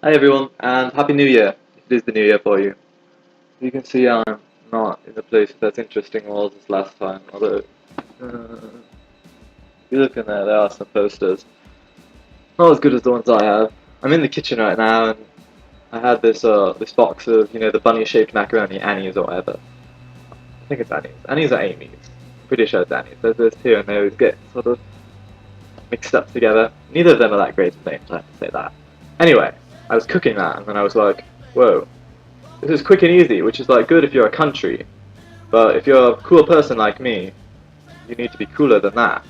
Hi everyone, and Happy New Year! It is the New Year for you. You can see I'm not in the place that's interesting was as last time, although, if you look in there, there are some posters. Not as good as the ones I have. I'm in the kitchen right now, and I had this box of, the bunny-shaped macaroni, Annie's or whatever. I think it's Annie's. Annie's or Amy's. I'm pretty sure it's Annie's. There's two, and they always get sort of mixed up together. Neither of them are that great of names, I have to say that. Anyway, I was cooking that, and then I was like, whoa. This is quick and easy, which is like good if you're a country, but if you're a cool person like me, you need to be cooler than that.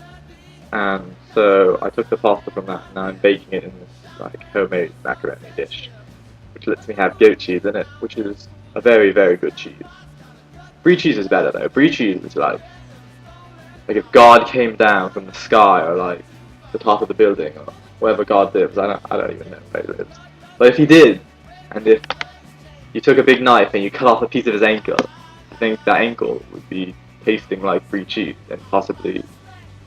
And so I took the pasta from that, and now I'm baking it in this like homemade macaroni dish, which lets me have goat cheese in it, which is a very, very good cheese. Brie cheese is better though. Brie cheese is like if God came down from the sky or like the top of the building or wherever God lives. I don't even know where he lives. But if he did, and if you took a big knife and you cut off a piece of his ankle, I think that ankle would be tasting like brie cheese and possibly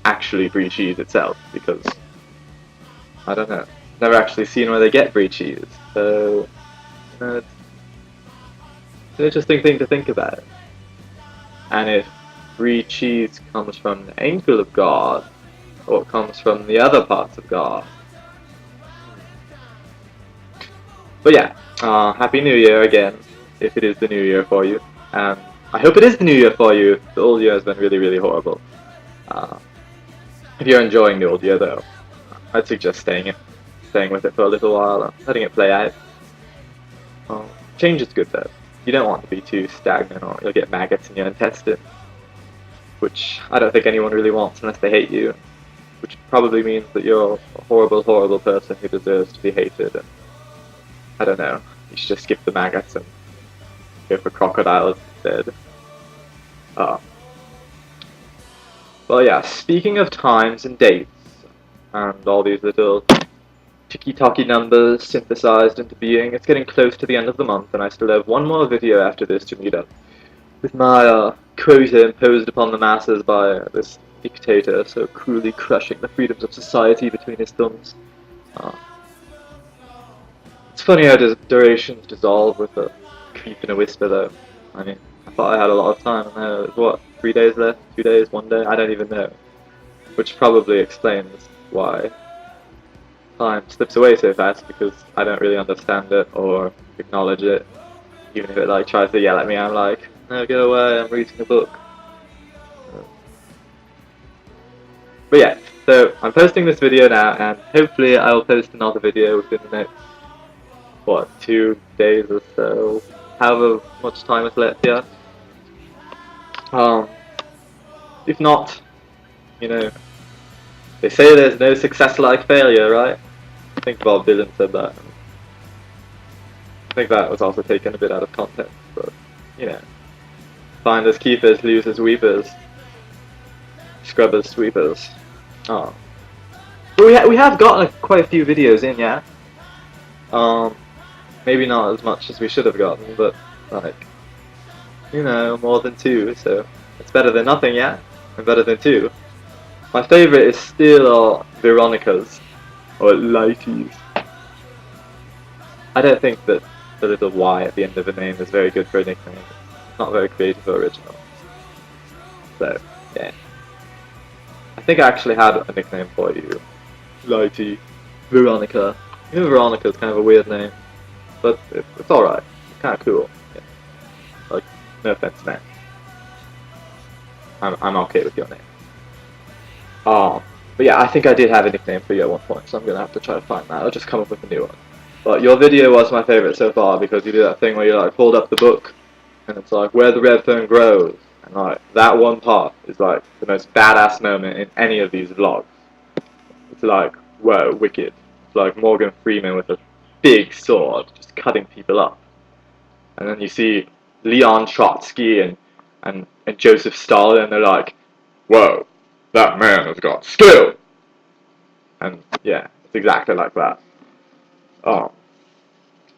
actually brie cheese itself, because I don't know, never actually seen where they get brie cheese. So it's an interesting thing to think about. And if brie cheese comes from the ankle of God, or it comes from the other parts of God. But yeah, Happy New Year again, if it is the New Year for you. And I hope it is the New Year for you. The old year has been really, really horrible. If you're enjoying the old year though, I'd suggest staying with it for a little while and letting it play out. Change is good though. You don't want to be too stagnant or you'll get maggots in your intestines, which I don't think anyone really wants unless they hate you, which probably means that you're a horrible, horrible person who deserves to be hated. And I don't know, you should just skip the maggots and go for crocodiles instead. Well, yeah, speaking of times and dates, and all these little ticky-tacky numbers synthesized into being, it's getting close to the end of the month, and I still have one more video after this to meet up with my quota imposed upon the masses by this dictator so cruelly crushing the freedoms of society between his thumbs. It's funny how durations dissolve with a creep and a whisper, though. I mean, I thought I had a lot of time, and now there's what, 3 days left? 2 days? 1 day? I don't even know. Which probably explains why time slips away so fast, because I don't really understand it or acknowledge it. Even if it like tries to yell at me, I'm like, no, go away, I'm reading a book. But yeah, so I'm posting this video now, and hopefully I will post another video within the next, what, 2 days or so, however much time is left, yeah. If not, they say there's no success like failure, right? I think Bob Dylan said that. I think that was also taken a bit out of context, but, finders keepers, losers weepers, scrubbers sweepers. Oh. But we have gotten quite a few videos in, yeah? Maybe not as much as we should have gotten, but, like, more than 2, so it's better than nothing, yeah? And better than 2. My favourite is still Veronica's, or Lighties. I don't think that the little Y at the end of a name is very good for a nickname. It's not very creative or original. So, yeah. I think I actually had a nickname for you. Lighty. Veronica. Veronica's kind of a weird name, but it's alright. It's kind of cool. Yeah. Like, no offense, man. I'm okay with your name. But yeah, I think I did have a nickname for you at one point, so I'm gonna have to try to find that. I'll just come up with a new one. But your video was my favourite so far, because you do that thing where you like hold up the book, and it's like where the red fern grows, and like that one part is like the most badass moment in any of these vlogs. It's like, whoa, wicked. It's like Morgan Freeman with a big sword just cutting people up, and then you see Leon Trotsky and Joseph Stalin, and they're like, whoa, that man has got skill! And yeah, it's exactly like that. But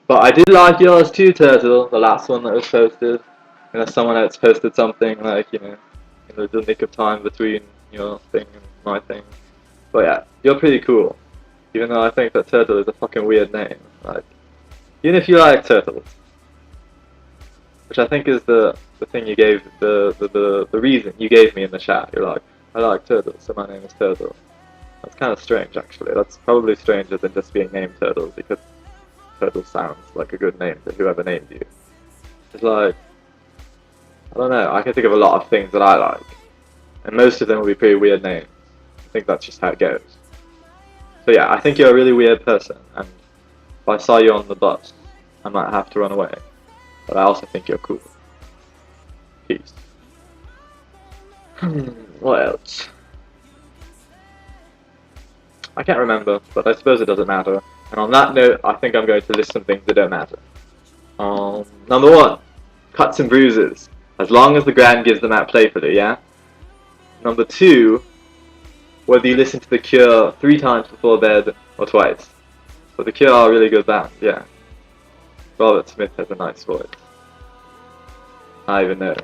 I did like yours too, Turtle, the last one that was posted. Someone else posted something like, in the nick of time between your thing and my thing. But yeah, you're pretty cool. Even though I think that Turtle is a fucking weird name. Like, Even if you like turtles, which I think is the thing you gave the reason you gave me in the chat. You're like, I like turtles, so my name is Turtle. That's kind of strange, actually. That's probably stranger than just being named Turtle, because Turtle sounds like a good name to whoever named you. It's like, I don't know, I can think of a lot of things that I like, and most of them will be pretty weird names. I think that's just how it goes. So yeah, I think you're a really weird person, and if I saw you on the bus, I might have to run away. But I also think you're cool. Peace. What else? I can't remember, but I suppose it doesn't matter. And on that note, I think I'm going to list some things that don't matter. Number 1, cuts and bruises. As long as the Grand gives them out playfully, yeah? Number 2, whether you listen to The Cure 3 times before bed or twice. But The Cure are a really good band, yeah. Robert Smith has a nice voice. I even know.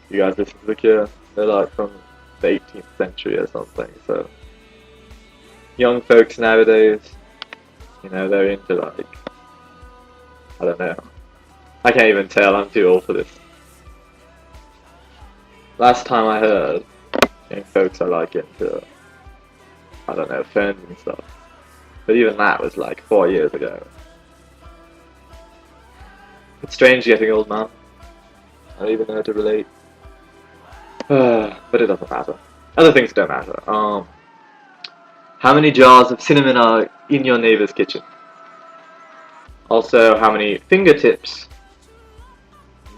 You guys listen to The Cure? They're like from the 18th century or something, so... Young folks nowadays, you know, they're into like... I don't know. I can't even tell, I'm too old for this. Last time I heard, young folks are like into... I don't know, phones and stuff. But even that was like 4 years ago. It's strange getting old, man. I don't even know how to relate. But it doesn't matter. Other things don't matter. How many jars of cinnamon are in your neighbor's kitchen? Also, how many fingertips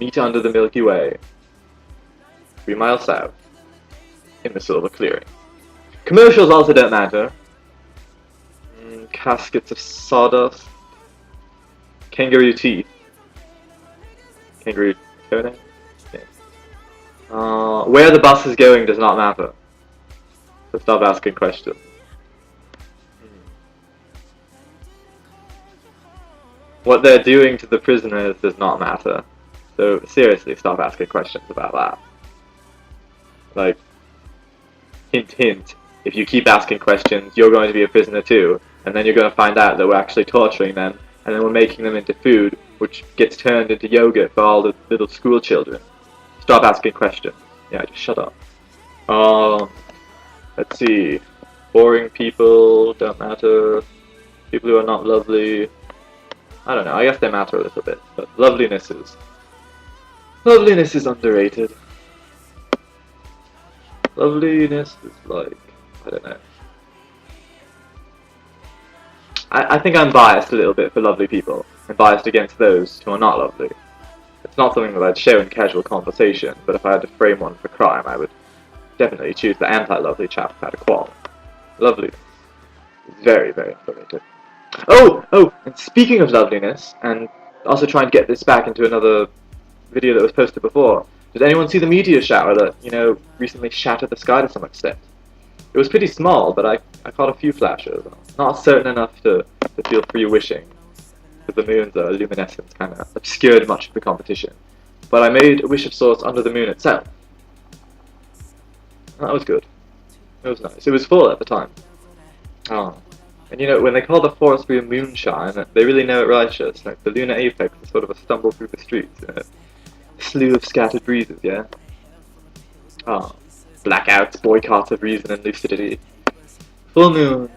meet under the Milky Way 3 miles south in the silver clearing? Commercials also don't matter. Caskets of sawdust. Kangaroo teeth. Kangaroo toenail? Yeah. Where the bus is going does not matter. So stop asking questions. What they're doing to the prisoners does not matter. So seriously, stop asking questions about that. Like, hint hint, if you keep asking questions, you're going to be a prisoner too, and then you're going to find out that we're actually torturing them, and then we're making them into food, which gets turned into yogurt for all the little school children. Stop asking questions. Yeah, just shut up. Let's see. Boring people don't matter. People who are not lovely. I don't know, I guess they matter a little bit, but loveliness is underrated. Loveliness is like, I don't know. I think I'm biased a little bit for lovely people, and biased against those who are not lovely. It's not something that I'd share in casual conversation, but if I had to frame one for crime, I would definitely choose the anti-lovely chap who had a qualm. Loveliness is very, very underrated. Oh, and speaking of loveliness, and also trying to get this back into another video that was posted before, did anyone see the meteor shower that, you know, recently shattered the sky to some extent? It was pretty small, but I caught a few flashes. Not certain enough to feel free wishing, because the moon's luminescence kind of obscured much of the competition. But I made a wish of sorts under the moon itself. That was good. It was nice. It was full at the time. And you know, when they call the forestry a moonshine, they really know it righteous. Like, the lunar apex is sort of a stumble through the streets, you know? A slew of scattered breezes, yeah? Blackouts, boycotts of reason and lucidity. Full moon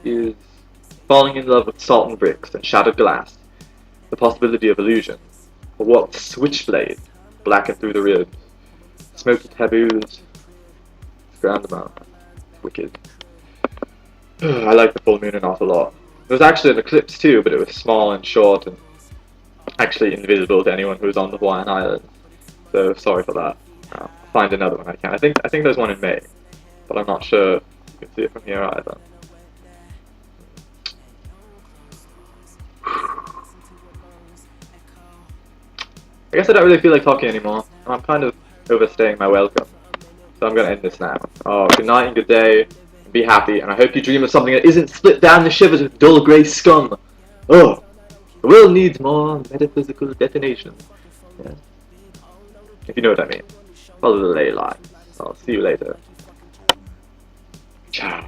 is falling in love with salt and bricks and shattered glass, the possibility of illusion. A warped switchblade, blackened through the ribs, smoky taboos, ground them out. Wicked. I like the full moon an awful lot. There was actually an eclipse too, but it was small and short and actually invisible to anyone who was on the Hawaiian Islands. So sorry for that. I'll find another one I can. I think there's one in May, but I'm not sure you can see it from here either. I guess I don't really feel like talking anymore. I'm kind of overstaying my welcome, so I'm going to end this now. Good night and good day. Be happy, and I hope you dream of something that isn't split down the shivers with dull grey scum. The world needs more metaphysical detonation. Yeah. If you know what I mean. Follow the ley lines. I'll see you later. Ciao.